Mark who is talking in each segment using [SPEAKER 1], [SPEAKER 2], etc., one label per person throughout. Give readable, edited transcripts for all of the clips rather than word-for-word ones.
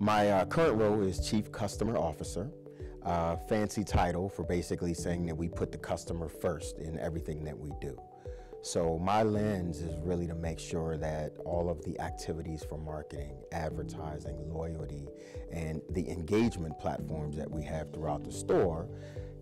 [SPEAKER 1] My current role is Chief Customer Officer, fancy title for basically saying that we put the customer first in everything that we do. So my lens is really to make sure that all of the activities for marketing, advertising, loyalty, and the engagement platforms that we have throughout the store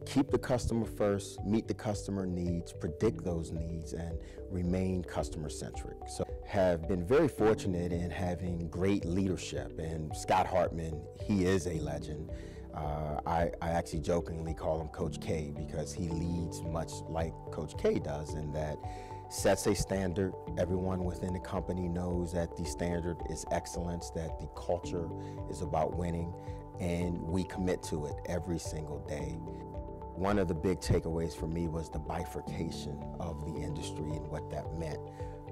[SPEAKER 1] keep the customer first, meet the customer needs, predict those needs, and remain customer-centric. So have been very fortunate in having great leadership, and Scott Hartman, he is a legend. I actually jokingly call him Coach K because he leads much like Coach K does, in that sets a standard. Everyone within the company knows that the standard is excellence, that the culture is about winning, and we commit to it every single day. One of the big takeaways for me was the bifurcation of the industry and what that meant.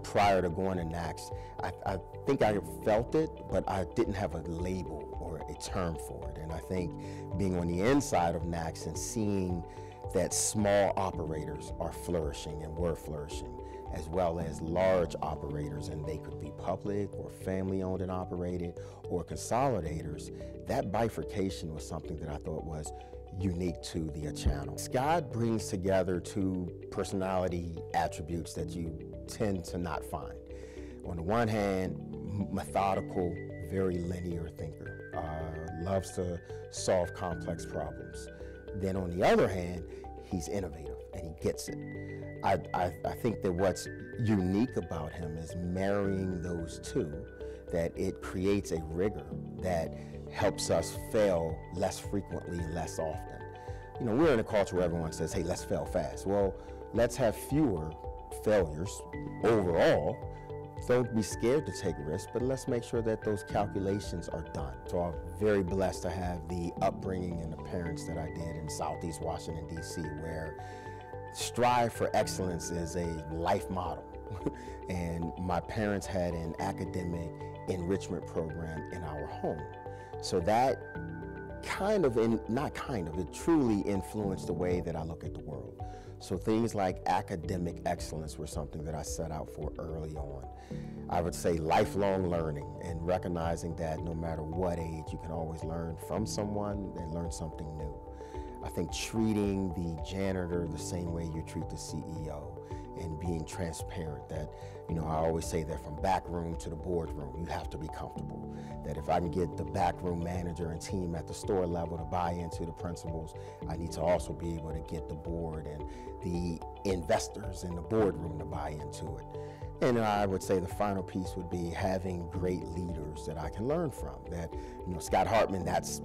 [SPEAKER 1] Prior to going to NACS, I think I felt it, but I didn't have a label or a term for it. And I think being on the inside of NACS and seeing that small operators are flourishing and were flourishing, as well as large operators, and they could be public or family owned and operated or consolidators, that bifurcation was something that I thought was unique to the channel. Scott brings together two personality attributes that you tend to not find. On the one hand, methodical, very linear thinker, loves to solve complex problems. Then on the other hand, he's innovative and he gets it. I think that what's unique about him is marrying those two, that it creates a rigor that helps us fail less frequently and less often. You know, we're in a culture where everyone says, hey, let's fail fast. Well, let's have fewer failures overall. Don't be scared to take risks, but let's make sure that those calculations are done. So I'm very blessed to have the upbringing and the parents that I did in Southeast Washington, D.C., where strive for excellence is a life model. And my parents had an academic enrichment program in our home. So that it truly influenced the way that I look at the world. So things like academic excellence were something that I set out for early on. I would say lifelong learning, and recognizing that no matter what age, you can always learn from someone and learn something new. I think treating the janitor the same way you treat the CEO, and being transparent, that, you know, I always say that from back room to the boardroom, you have to be comfortable. That if I can get the backroom manager and team at the store level to buy into the principles, I need to also be able to get the board and the investors in the boardroom to buy into it. And I would say the final piece would be having great leaders that I can learn from. That, you know, Scott Hartman, that's,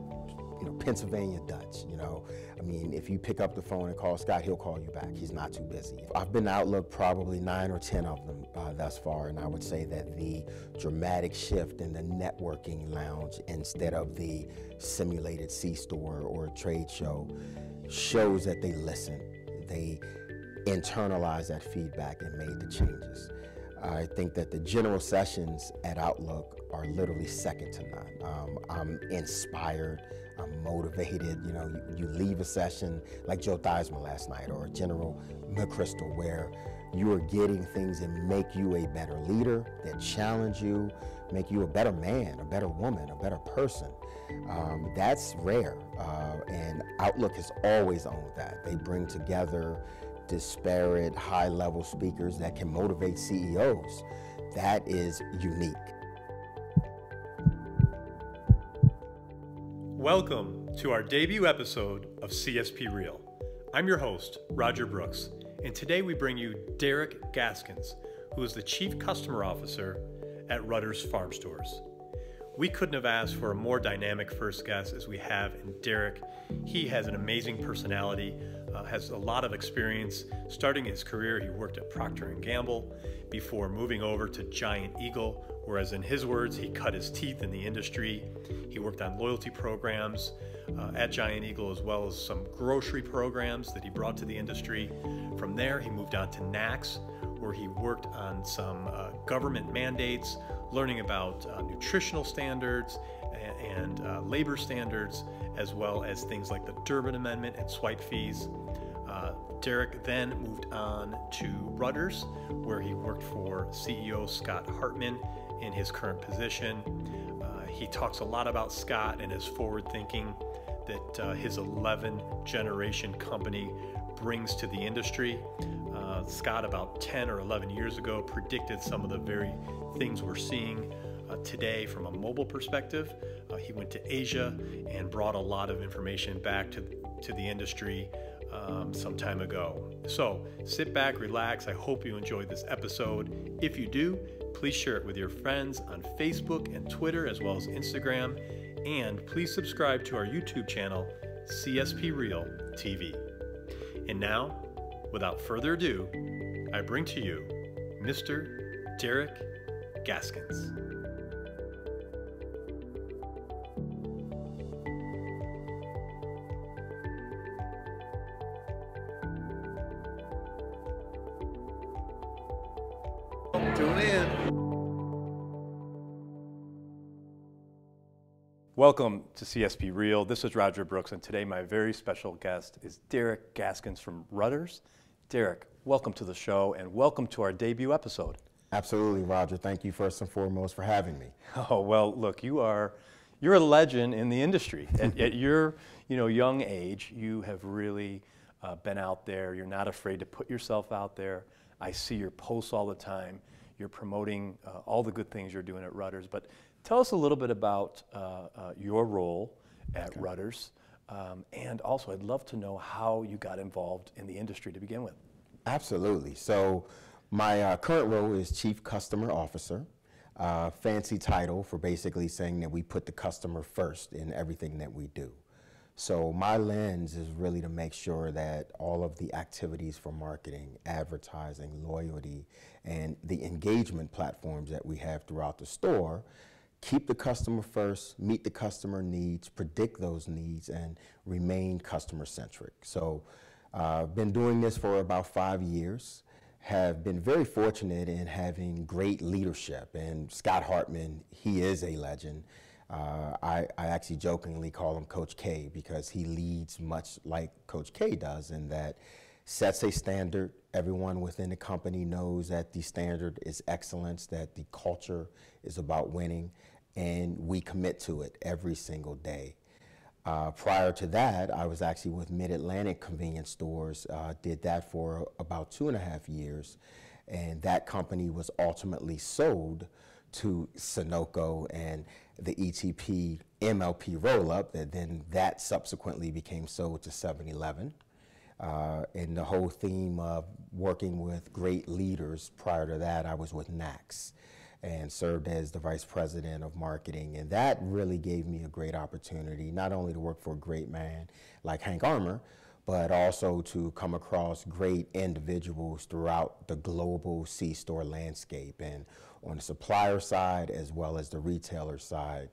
[SPEAKER 1] you know, Pennsylvania Dutch, you know. I mean, if you pick up the phone and call Scott, he'll call you back. He's not too busy. I've been to Outlook probably 9 or 10 of them thus far, and I would say that the dramatic shift in the networking lounge instead of the simulated C-store or trade show shows that they listen. They internalize that feedback and made the changes. I think that the general sessions at Outlook are literally second to none. I'm inspired, I'm motivated. You know, you leave a session like Joe Theismann last night, or General McChrystal, where you are getting things that make you a better leader, that challenge you, make you a better man, a better woman, a better person. That's rare, and Outlook has always owned that. They bring together disparate, high-level speakers that can motivate CEOs. That is unique.
[SPEAKER 2] Welcome to our debut episode of CSP Real. I'm your host, Roger Brooks, and today we bring you Derek Gaskins, who is the Chief Customer Officer at Rutter'S Farm Stores. We couldn't have asked for a more dynamic first guest as we have in Derek. He has an amazing personality, has a lot of experience. Starting his career, he worked at Procter & Gamble before moving over to Giant Eagle, whereas in his words, he cut his teeth in the industry. He worked on loyalty programs at Giant Eagle, as well as some grocery programs that he brought to the industry. From there, he moved on to NACS, where he worked on some government mandates, learning about nutritional standards and labor standards, as well as things like the Durbin Amendment and swipe fees. Derek then moved on to Rutter'S, where he worked for CEO Scott Hartman in his current position. He talks a lot about Scott and his forward thinking that his 11 generation company brings to the industry. Scott, about 10 or 11 years ago, predicted some of the very things we're seeing today from a mobile perspective. He went to Asia and brought a lot of information back to the industry some time ago. So sit back, relax. I hope you enjoyed this episode. If you do, please share it with your friends on Facebook and Twitter, as well as Instagram. And please subscribe to our YouTube channel, CSP Real TV. And now, without further ado, I bring to you Mr. Derek Gaskins.
[SPEAKER 3] Tune in.
[SPEAKER 2] Welcome to CSP Real. This is Roger Brooks, and today my very special guest is Derek Gaskins from Rutter'S. Derek, welcome to the show, and welcome to our debut episode.
[SPEAKER 1] Absolutely, Roger. Thank you first and foremost for having me.
[SPEAKER 2] Oh, well, look, you're a legend in the industry. At your young age, you have really been out there. You're not afraid to put yourself out there. I see your posts all the time. You're promoting all the good things you're doing at Rutter'S. But tell us a little bit about your role at Rutter'S. And also, I'd love to know how you got involved in the industry to begin with.
[SPEAKER 1] Absolutely. So my current role is Chief Customer Officer, fancy title for basically saying that we put the customer first in everything that we do. So my lens is really to make sure that all of the activities for marketing, advertising, loyalty, and the engagement platforms that we have throughout the store keep the customer first, meet the customer needs, predict those needs, and remain customer-centric. So I've been doing this for about 5 years, have been very fortunate in having great leadership. And Scott Hartman, he is a legend. I actually jokingly call him Coach K because he leads much like Coach K does, in that sets a standard. Everyone within the company knows that the standard is excellence, that the culture is about winning, and we commit to it every single day. Prior to that, I was actually with Mid-Atlantic Convenience Stores, did that for about 2.5 years, and that company was ultimately sold to Sunoco and the ETP MLP roll-up, that subsequently became sold to 7-Eleven. And the whole theme of working with great leaders, prior to that, I was with NACS and served as the Vice President of Marketing. And that really gave me a great opportunity, not only to work for a great man like Hank Armour, but also to come across great individuals throughout the global C-store landscape, and on the supplier side as well as the retailer side.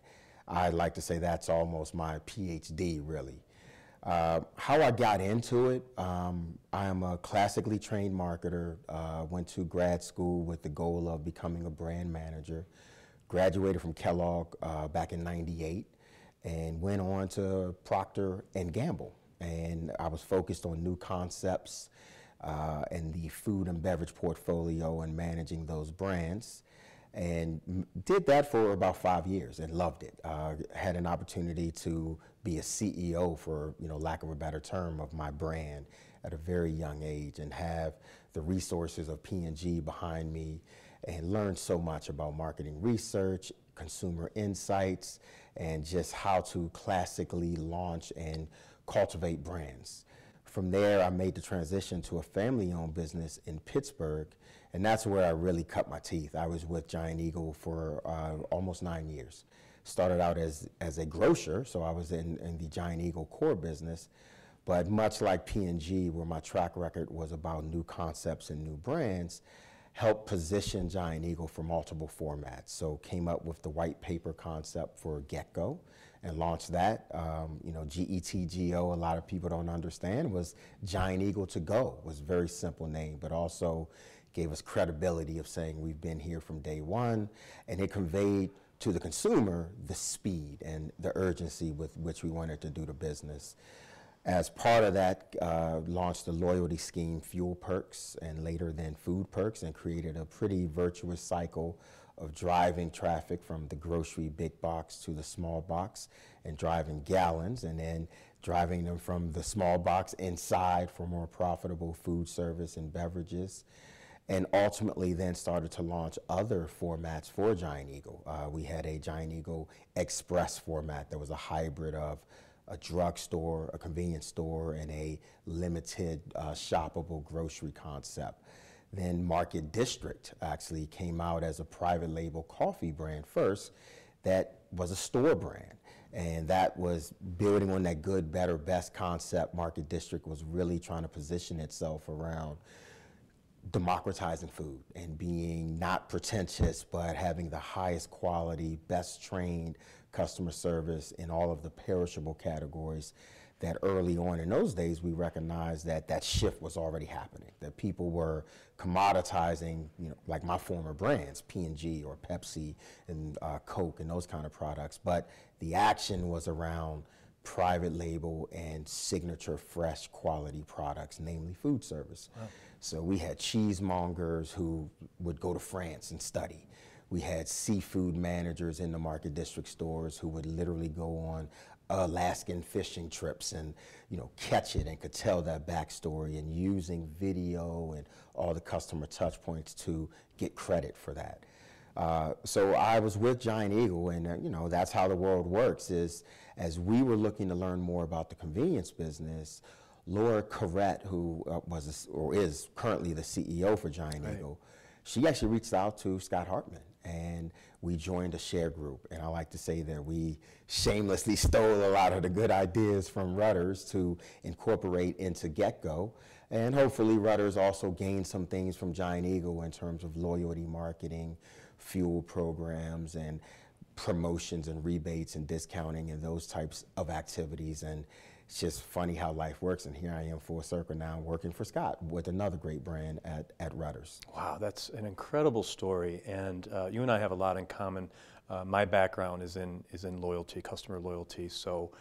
[SPEAKER 1] I'd like to say that's almost my PhD, really. How I got into it, I am a classically trained marketer, went to grad school with the goal of becoming a brand manager, graduated from Kellogg back in '98, and went on to Procter & Gamble. And I was focused on new concepts and the food and beverage portfolio and managing those brands. And did that for about 5 years and loved it. Had an opportunity to be a CEO, for lack of a better term, of my brand at a very young age, and have the resources of P&G behind me, and learned so much about marketing research, consumer insights, and just how to classically launch and cultivate brands. From there, I made the transition to a family-owned business in Pittsburgh, and that's where I really cut my teeth. I was with Giant Eagle for almost 9 years. Started out as a grocer, so I was in the Giant Eagle core business, but much like P&G, where my track record was about new concepts and new brands, helped position Giant Eagle for multiple formats. So came up with the white paper concept for GetGo and launched that. GETGO, a lot of people don't understand, was Giant Eagle to Go. Was a very simple name, but also gave us credibility of saying we've been here from day one, and it conveyed to the consumer the speed and the urgency with which we wanted to do the business. As part of that, launched the loyalty scheme fuelperks, and later then food perks, and created a pretty virtuous cycle of driving traffic from the grocery big box to the small box and driving gallons, and then driving them from the small box inside for more profitable food service and beverages. And ultimately then started to launch other formats for Giant Eagle. We had a Giant Eagle Express format that was a hybrid of a drugstore, a convenience store, and a limited shoppable grocery concept. Then Market District actually came out as a private label coffee brand first that was a store brand. And that was building on that good, better, best concept. Market District was really trying to position itself around democratizing food and being not pretentious, but having the highest quality, best trained customer service in all of the perishable categories. That early on in those days, we recognized that that shift was already happening, that people were commoditizing, like my former brands, P&G or Pepsi and Coke and those kind of products. But the action was around private label and signature fresh quality products, namely food service. Wow. So we had cheesemongers who would go to France and study. We had seafood managers in the Market District stores who would literally go on Alaskan fishing trips and catch it and could tell that backstory, and using video and all the customer touch points to get credit for that. So I was with Giant Eagle, and that's how the world works. Is as we were looking to learn more about the convenience business, Laura Corrett, who is currently the CEO for Giant Eagle, she actually reached out to Scott Hartman, and we joined a share group. And I like to say that we shamelessly stole a lot of the good ideas from Rutter'S to incorporate into GetGo. And hopefully Rutter'S also gained some things from Giant Eagle in terms of loyalty marketing, fuel programs, and promotions and rebates and discounting and those types of activities. And it's just funny how life works, and here I am full circle now working for Scott with another great brand at Rutter'S.
[SPEAKER 2] Wow, that's an incredible story, and you and I have a lot in common. My background is in loyalty, customer loyalty, so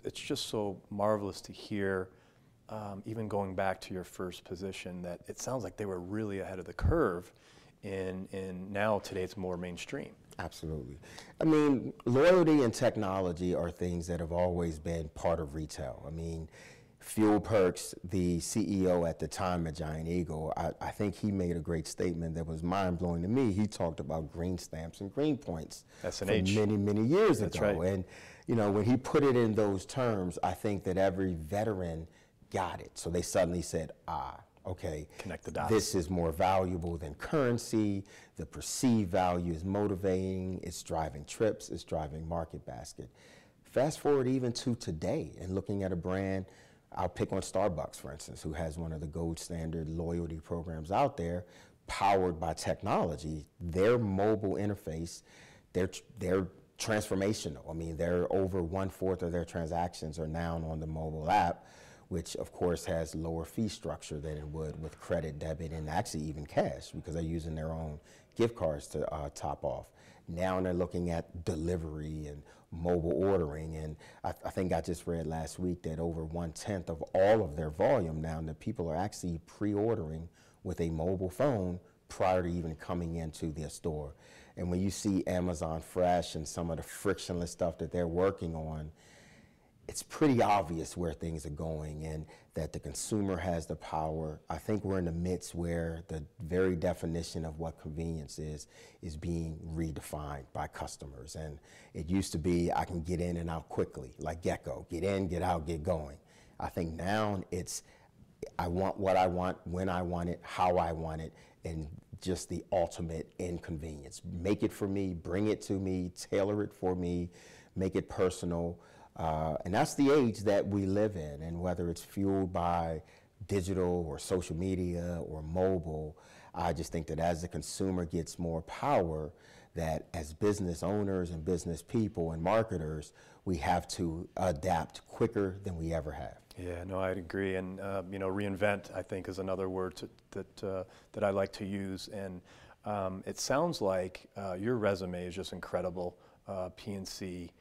[SPEAKER 2] it's just so marvelous to hear, even going back to your first position, that it sounds like they were really ahead of the curve, and now today it's more mainstream.
[SPEAKER 1] Absolutely. I mean, loyalty and technology are things that have always been part of retail. I mean, Fuelperks, the CEO at the time at Giant Eagle, I think he made a great statement that was mind-blowing to me. He talked about green stamps and green points for many, many years ago.
[SPEAKER 2] Right.
[SPEAKER 1] And, when he put it in those terms, I think that every veteran got it. So they suddenly said, okay,
[SPEAKER 2] connect the dots.
[SPEAKER 1] This is more valuable than currency. The perceived value is motivating. It's driving trips. It's driving market basket. Fast forward even to today and looking at a brand, I'll pick on Starbucks, for instance, who has one of the gold standard loyalty programs out there, powered by technology. Their mobile interface, they're transformational. I mean, they're over 1/4 of their transactions are now on the mobile app, which of course has lower fee structure than it would with credit, debit, and actually even cash, because they're using their own gift cards to top off. Now they're looking at delivery and mobile ordering, and I think I just read last week that over 1/10 of all of their volume now, that people are actually pre-ordering with a mobile phone prior to even coming into their store. And when you see Amazon Fresh and some of the frictionless stuff that they're working on, it's pretty obvious where things are going and that the consumer has the power. I think we're in the midst where the very definition of what convenience is being redefined by customers. And it used to be, I can get in and out quickly, like GetGo, get in, get out, get going. I think now it's, I want what I want, when I want it, how I want it, and just the ultimate inconvenience. Make it for me, bring it to me, tailor it for me, make it personal. And that's the age that we live in, and whether it's fueled by digital or social media or mobile, I just think that as the consumer gets more power, that as business owners and business people and marketers, we have to adapt quicker than we ever have.
[SPEAKER 2] Yeah, no, I'd agree. And reinvent, I think, is another word that I like to use. And it sounds like your resume is just incredible. PNC,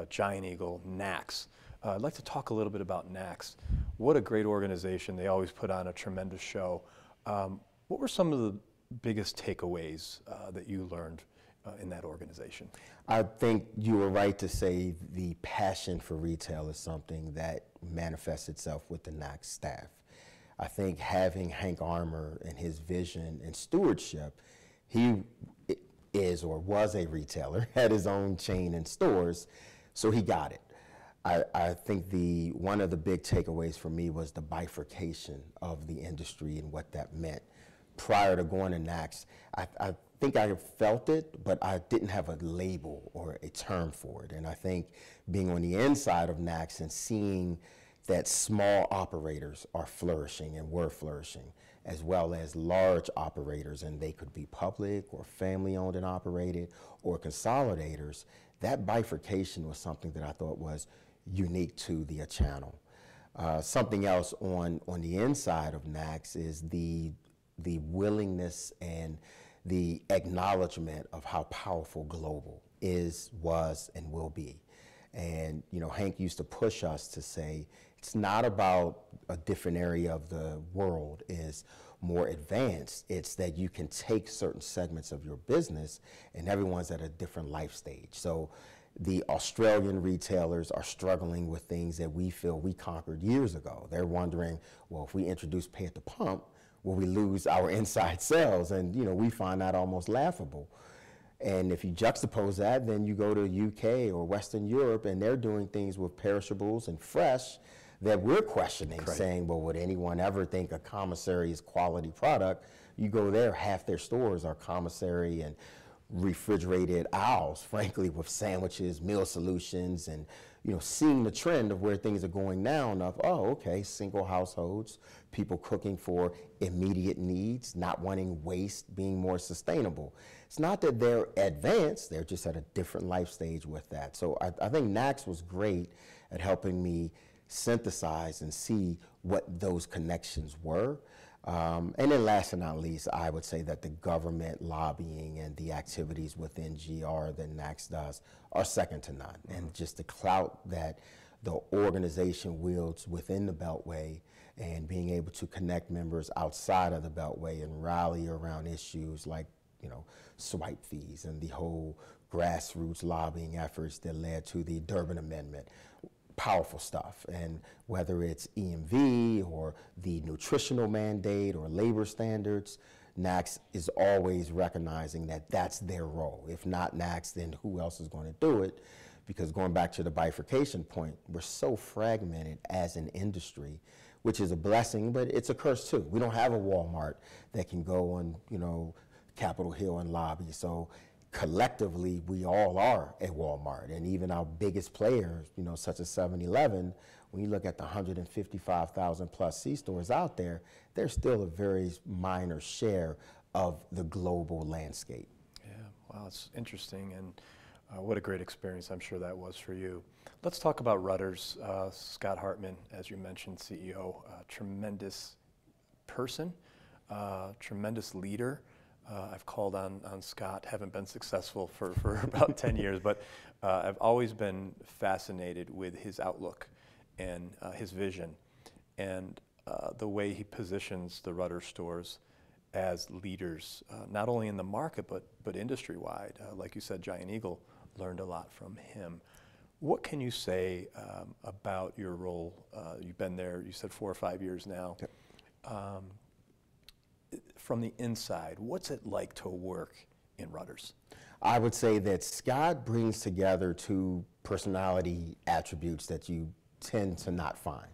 [SPEAKER 2] Giant Eagle, NACS. I'd like to talk a little bit about NACS. What a great organization. They always put on a tremendous show. What were some of the biggest takeaways that you learned in that organization?
[SPEAKER 1] I think you were right to say the passion for retail is something that manifests itself with the NACS staff. I think having Hank Armour and his vision and stewardship, he is or was a retailer, had his own chain and stores, so he got it. I think one of the big takeaways for me was the bifurcation of the industry and what that meant. Prior to going to NACS, I think I felt it, but I didn't have a label or a term for it. And I think being on the inside of NACS and seeing that small operators are flourishing and were flourishing, as well as large operators, and they could be public or family owned and operated or consolidators, that bifurcation was something that I thought was unique to the channel. Something else on the inside of NACS is the willingness and the acknowledgement of how powerful global is, was, and will be. And Hank used to push us to say, it's not about a different area of the world is more advanced. It's that you can take certain segments of your business and everyone's at a different life stage. So the Australian retailers are struggling with things that we feel we conquered years ago. They're wondering, well, if we introduce pay at the pump, will we lose our inside sales? And we find that almost laughable. And if you juxtapose that, then you go to UK or Western Europe and they're doing things with perishables and fresh that we're questioning, right, saying, well, would anyone ever think a commissary is quality product? You go there, half their stores are commissary and refrigerated aisles, frankly, with sandwiches, meal solutions, and seeing the trend of where things are going now of, oh, okay, single households, people cooking for immediate needs, not wanting waste, being more sustainable. It's not that they're advanced, they're just at a different life stage with that. So I think NACS was great at helping me synthesize and see what those connections were. And then last but not least, I would say that the government lobbying and the activities within GR that NACS does are second to none. Mm-hmm. And just the clout that the organization wields within the Beltway and being able to connect members outside of the Beltway and rally around issues like, swipe fees and the whole grassroots lobbying efforts that led to the Durbin Amendment. Powerful stuff. And whether it's EMV or the nutritional mandate or labor standards, NACS is always recognizing that that's their role. If not NACS, then who else is going to do it? Because going back to the bifurcation point, we're so fragmented as an industry, which is a blessing, but it's a curse too. We don't have a Walmart that can go on, Capitol Hill and lobby. So collectively, we all are a Walmart, and even our biggest players, such as 7-Eleven, when you look at the 155,000 plus C-stores out there, they're still a very minor share of the global landscape.
[SPEAKER 2] Yeah, wow, it's interesting, and what a great experience I'm sure that was for you. Let's talk about Rutter'S. Scott Hartman, as you mentioned, CEO, tremendous person, tremendous leader. I've called on Scott, haven't been successful for about 10 years, but I've always been fascinated with his outlook and his vision and the way he positions the Rutter'S stores as leaders, not only in the market, but industry-wide. Like you said, Giant Eagle learned a lot from him. What can you say about your role? You've been there, you said 4 or 5 years now.
[SPEAKER 1] Yep.
[SPEAKER 2] From the inside, what's it like to work in Rutter'S?
[SPEAKER 1] I would say that Scott brings together two personality attributes that you tend to not find.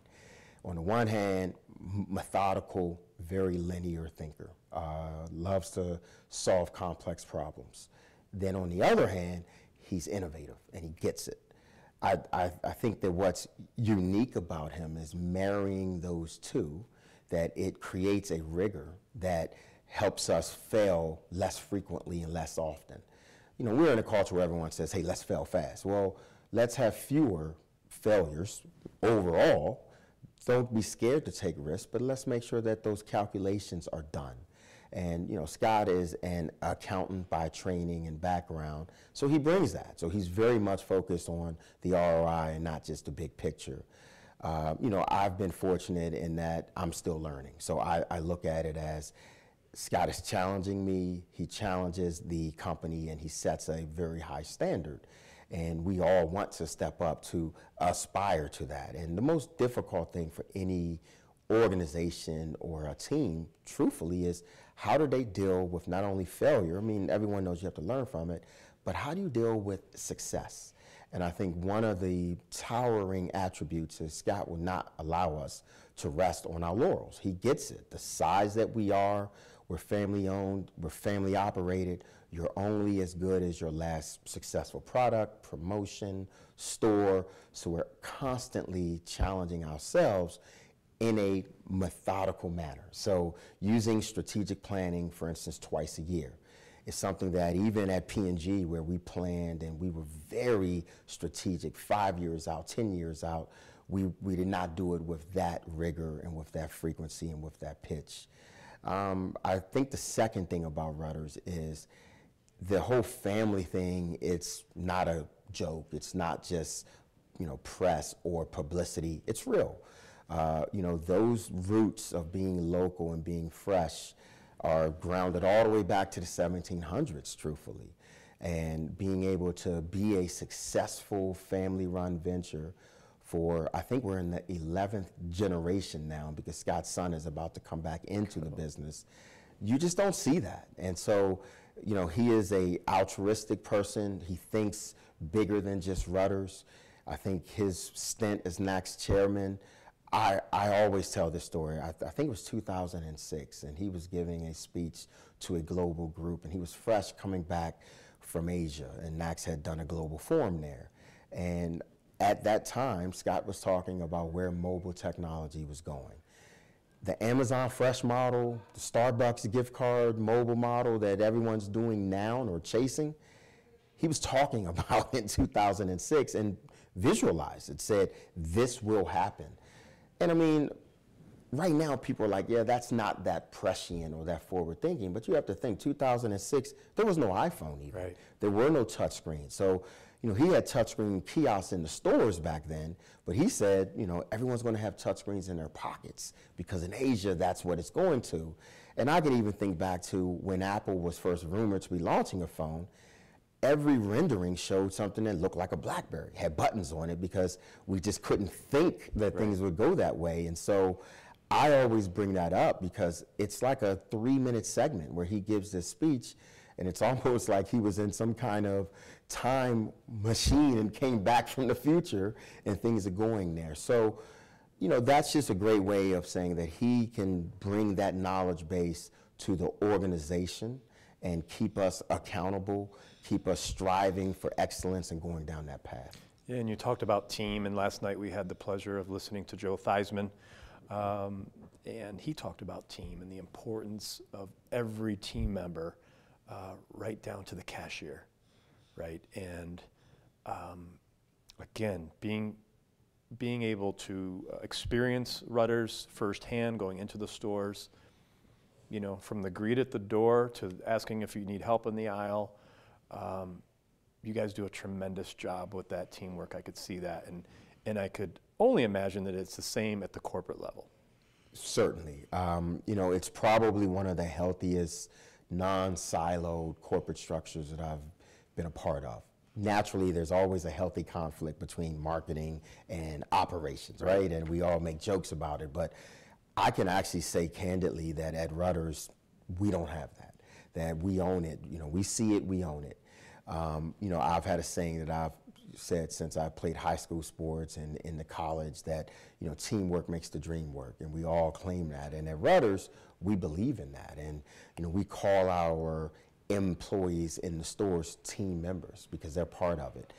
[SPEAKER 1] On the one hand, methodical, very linear thinker, loves to solve complex problems. Then on the other hand, he's innovative and he gets it. I think that what's unique about him is marrying those two, that it creates a rigor that helps us fail less frequently and less often. We're in a culture where everyone says, hey, let's fail fast. Well, let's have fewer failures overall. Don't be scared to take risks, but let's make sure that those calculations are done. And Scott is an accountant by training and background, so he brings that. So he's very much focused on the ROI and not just the big picture. I've been fortunate in that I'm still learning. So I look at it as Scott is challenging me, he challenges the company, and he sets a very high standard. And we all want to step up to aspire to that. And the most difficult thing for any organization or a team, truthfully, is how do they deal with not only failure, I mean, everyone knows you have to learn from it, but how do you deal with success? And I think one of the towering attributes is Scott will not allow us to rest on our laurels. He gets it. The size that we are, we're family owned, we're family operated. You're only as good as your last successful product, promotion, store. So we're constantly challenging ourselves in a methodical manner. So using strategic planning, for instance, twice a year, is something that even at P&G, where we planned and we were very strategic, 5 years out, 10 years out, we did not do it with that rigor and with that frequency and with that pitch. I think the second thing about Rutter'S is the whole family thing. It's not a joke. It's not just, press or publicity. It's real. Those roots of being local and being fresh are grounded all the way back to the 1700s, truthfully. And being able to be a successful family-run venture for, I think we're in the 11th generation now, because Scott's son is about to come back into the business. You just don't see that. And so, he is a altruistic person. He thinks bigger than just Rutter'S. I think his stint as NACS chairman, I always tell this story. I think it was 2006, and he was giving a speech to a global group, and he was fresh coming back from Asia, and NACS had done a global forum there. And at that time, Scott was talking about where mobile technology was going. The Amazon Fresh model, the Starbucks gift card mobile model that everyone's doing now or chasing, he was talking about in 2006 and visualized it, said, this will happen. And I mean, right now people are like, yeah, that's not that prescient or that forward thinking, but you have to think 2006, there was no iPhone even.
[SPEAKER 2] Right.
[SPEAKER 1] There were no touchscreens. So, he had touchscreen kiosks in the stores back then, but he said, everyone's going to have touchscreens in their pockets because in Asia, that's what it's going to. And I can even think back to when Apple was first rumored to be launching a phone. Every rendering showed something that looked like a BlackBerry, had buttons on it, because we just couldn't think that things would go that way. And so I always bring that up because it's like a 3-minute segment where he gives this speech, and it's almost like he was in some kind of time machine and came back from the future, and things are going there. So, that's just a great way of saying that he can bring that knowledge base to the organization and keep us accountable, keep us striving for excellence and going down that path.
[SPEAKER 2] Yeah, and you talked about team, and last night we had the pleasure of listening to Joe Theismann, and he talked about team and the importance of every team member, right down to the cashier, right? And again, being able to experience Rutter'S firsthand, going into the stores, from the greet at the door to asking if you need help in the aisle. You guys do a tremendous job with that teamwork. I could see that, and I could only imagine that it's the same at the corporate level.
[SPEAKER 1] Certainly. It's probably one of the healthiest non-siloed corporate structures that I've been a part of. Naturally, there's always a healthy conflict between marketing and operations, right? And we all make jokes about it, but I can actually say candidly that at Rutter'S, we don't have that we own it. We see it, we own it. I've had a saying that I've said since I played high school sports and in the college that, teamwork makes the dream work, and we all claim that. And at Rutter'S, we believe in that. And, we call our employees in the stores team members because they're part of it.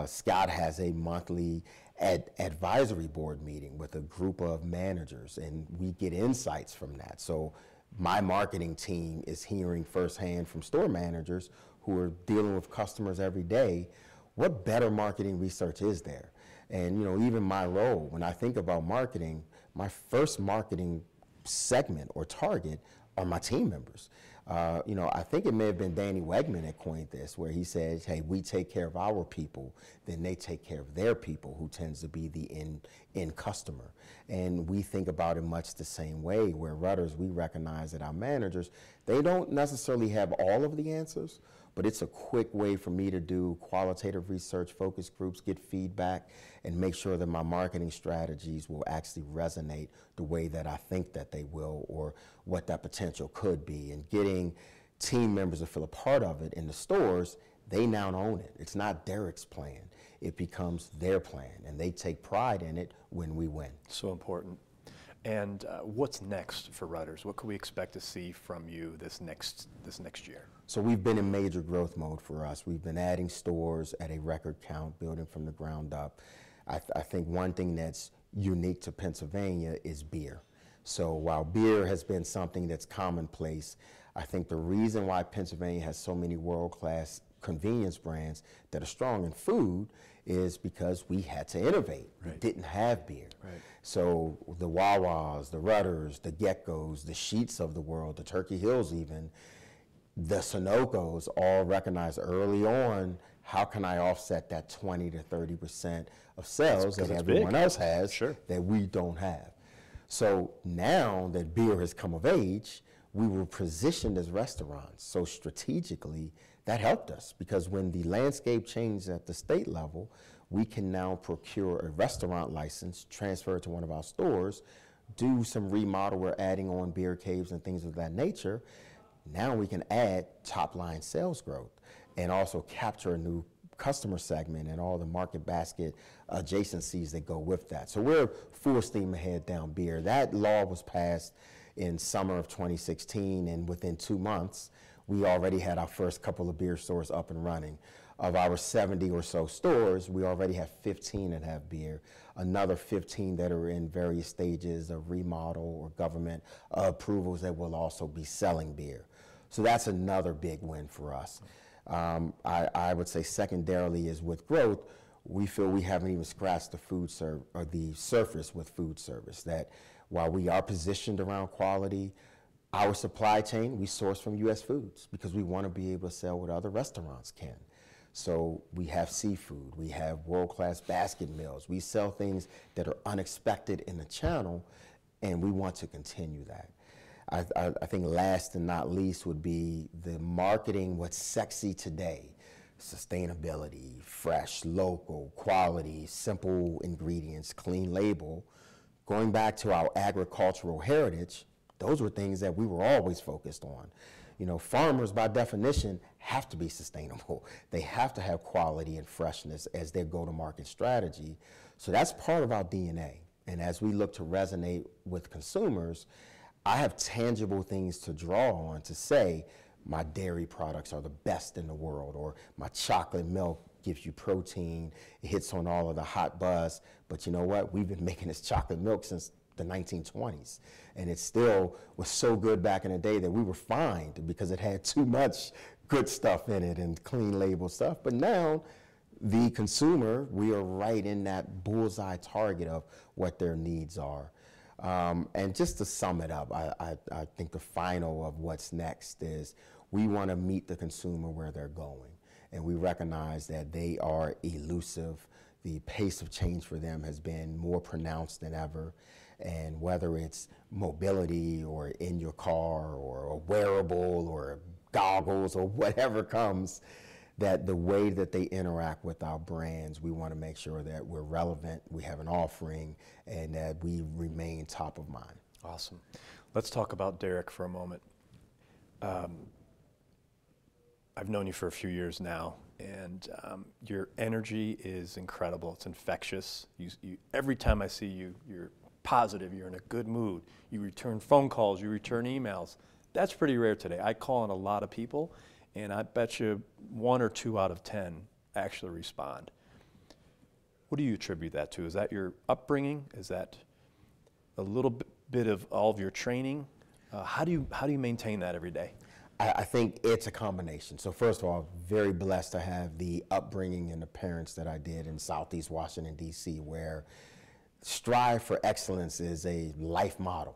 [SPEAKER 1] Scott has a monthly advisory board meeting with a group of managers, and we get insights from that. So my marketing team is hearing firsthand from store managers who are dealing with customers every day, what better marketing research is there? And even my role, when I think about marketing, my first marketing segment or target are my team members. I think it may have been Danny Wegman that coined this, where he says, hey, we take care of our people, then they take care of their people, who tends to be the end customer. And we think about it much the same way, where Rutter'S, we recognize that our managers, they don't necessarily have all of the answers, but it's a quick way for me to do qualitative research, focus groups, get feedback, and make sure that my marketing strategies will actually resonate the way that I think that they will, or what that potential could be. And getting team members to feel a part of it in the stores, they now own it. It's not Derek's plan. It becomes their plan, and they take pride in it when we win.
[SPEAKER 2] So important. And what's next for Rutter'S? What can we expect to see from you this next year?
[SPEAKER 1] So we've been in major growth mode for us. We've been adding stores at a record count, building from the ground up. I think one thing that's unique to Pennsylvania is beer. So while beer has been something that's commonplace, I think the reason why Pennsylvania has so many world-class convenience brands that are strong in food is because we had to innovate.
[SPEAKER 2] Right.
[SPEAKER 1] We didn't have beer.
[SPEAKER 2] Right.
[SPEAKER 1] So the Wawas, the Rutter'S, the GetGos, the Sheets of the world, the Turkey Hills even, the Sunoco's all recognized early on, how can I offset that 20 to 30% of sales that everyone else has that we don't have? So now that beer has come of age, we were positioned as restaurants. So strategically, that helped us, because when the landscape changed at the state level, we can now procure a restaurant license, transfer it to one of our stores, do some remodel, we're adding on beer caves and things of that nature. Now we can add top line sales growth and also capture a new customer segment and all the market basket adjacencies that go with that. So we're full steam ahead down beer. That law was passed in summer of 2016, and within 2 months, we already had our first couple of beer stores up and running. Of our 70 or so stores, we already have 15 that have beer, another 15 that are in various stages of remodel or government approvals that will also be selling beer. So that's another big win for us. I would say secondarily is with growth, we feel we haven't even scratched the surface with food service. That while we are positioned around quality, our supply chain, we source from U.S. foods because we want to be able to sell what other restaurants can. So we have seafood, we have world-class basket meals, we sell things that are unexpected in the channel, and we want to continue that. I think last and not least would be the marketing, what's sexy today. Sustainability, fresh, local, quality, simple ingredients, clean label. Going back to our agricultural heritage, those were things that we were always focused on. You know, farmers by definition have to be sustainable. They have to have quality and freshness as their go-to-market strategy. So that's part of our DNA. And as we look to resonate with consumers, I have tangible things to draw on to say my dairy products are the best in the world, or my chocolate milk gives you protein, it hits on all of the hot buzz. But you know what? We've been making this chocolate milk since the 1920s. And it still was so good back in the day that we were fined because it had too much good stuff in it and clean label stuff. But now, the consumer, we are right in that bullseye target of what their needs are. And just to sum it up, I think the final of what's next is we want to meet the consumer where they're going. And we recognize that they are elusive. The pace of change for them has been more pronounced than ever. And whether it's mobility or in your car or a wearable or goggles or whatever comes, that the way that they interact with our brands, we want to make sure that we're relevant, we have an offering, and that we remain top of mind.
[SPEAKER 2] Awesome. Let's talk about Derek for a moment. I've known you for a few years now, and your energy is incredible. It's infectious. Every time I see you, you're positive, you're in a good mood. You return phone calls, you return emails. That's pretty rare today. I call on a lot of people, and I bet you 1 or 2 out of 10 actually respond. What do you attribute that to? Is that your upbringing? Is that a little bit of all of your training? How do you maintain that every day?
[SPEAKER 1] I think it's a combination. So first of all, very blessed to have the upbringing and the parents that I did in Southeast Washington, D.C., where strive for excellence is a life model.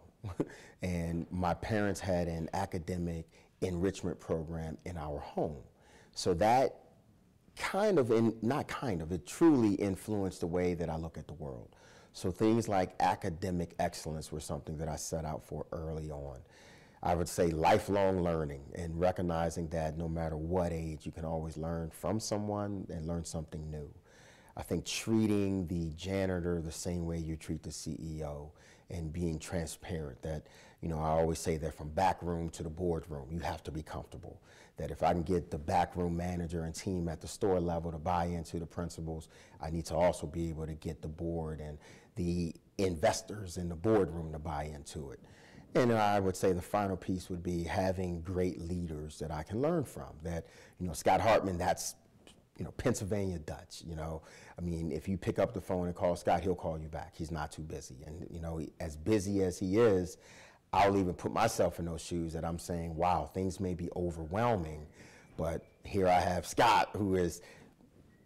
[SPEAKER 1] And my parents had an academic enrichment program in our home. So that it truly influenced the way that I look at the world. So things like academic excellence were something that I set out for early on. I would say lifelong learning and recognizing that no matter what age, you can always learn from someone and learn something new. I think treating the janitor the same way you treat the CEO and being transparent, that, I always say that from back room to the boardroom, you have to be comfortable. That if I can get the backroom manager and team at the store level to buy into the principles, I need to also be able to get the board and the investors in the boardroom to buy into it. And I would say the final piece would be having great leaders that I can learn from. That, Scott Hartman, that's, Pennsylvania Dutch, if you pick up the phone and call Scott, he'll call you back. He's not too busy. And, as busy as he is, I'll even put myself in those shoes that I'm saying, wow, things may be overwhelming, but here I have Scott, who is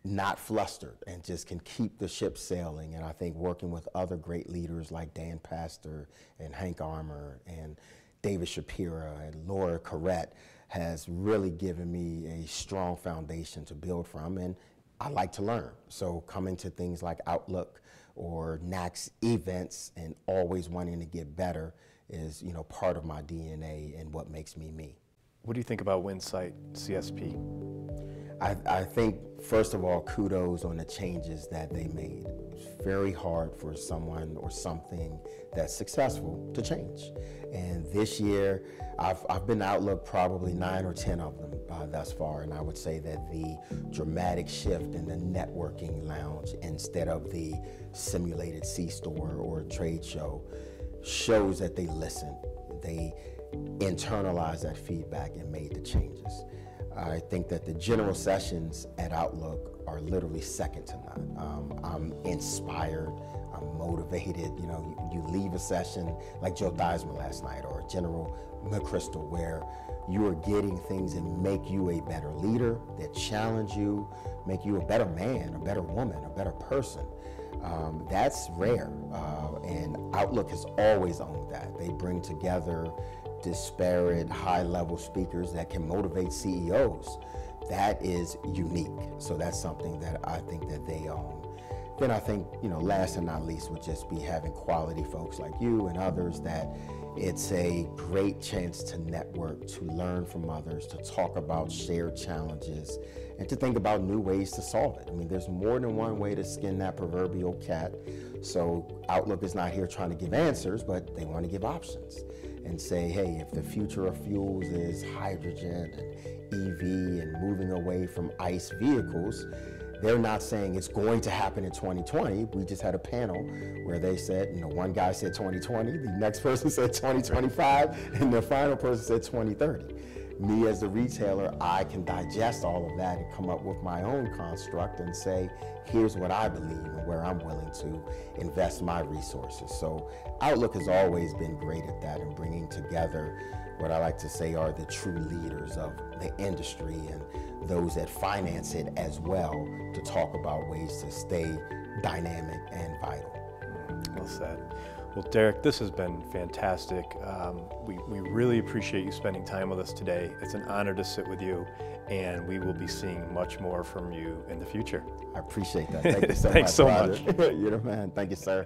[SPEAKER 1] not flustered and just can keep the ship sailing. And I think working with other great leaders like Dan Pastor and Hank Armour and David Shapira and Laura Corrett has really given me a strong foundation to build from, and I like to learn. So coming to things like Outlook or NACS events and always wanting to get better is, part of my DNA and what makes me me.
[SPEAKER 2] What do you think about Winsight CSP?
[SPEAKER 1] I think, first of all, kudos on the changes that they made. It's very hard for someone or something that's successful to change. And this year, I've been to Outlook probably 9 or 10 of them thus far, and I would say that the dramatic shift in the networking lounge instead of the simulated C-store or trade show shows that they listened. They internalized that feedback and made the changes. I think that the general sessions at Outlook are literally second to none. I'm inspired, I'm motivated. You leave a session like Joe Theismann last night or General McChrystal, where you are getting things that make you a better leader, that challenge you, make you a better man, a better woman, a better person. That's rare, and Outlook has always owned that. They bring together disparate high-level speakers that can motivate CEOs. That is unique. So that's something that I think that they own. Then I think, last and not least would just be having quality folks like you and others, that it's a great chance to network, to learn from others, to talk about shared challenges, and to think about new ways to solve it. There's more than one way to skin that proverbial cat. So Outlook is not here trying to give answers, but they want to give options and say, hey, if the future of fuels is hydrogen and EV and moving away from ICE vehicles, they're not saying it's going to happen in 2020. We just had a panel where they said, one guy said 2020, the next person said 2025, and the final person said 2030. Me as the retailer, I can digest all of that and come up with my own construct and say, here's what I believe and where I'm willing to invest my resources. So Outlook has always been great at that and bringing together what I like to say are the true leaders of the industry and those that finance it as well, to talk about ways to stay dynamic and vital.
[SPEAKER 2] Well said. Well, Derek, this has been fantastic. We really appreciate you spending time with us today. It's an honor to sit with you, and we will be seeing much more from you in the future.
[SPEAKER 1] I appreciate that. Thank you so much.
[SPEAKER 2] Thanks so much.
[SPEAKER 1] You're the man. Thank you, sir.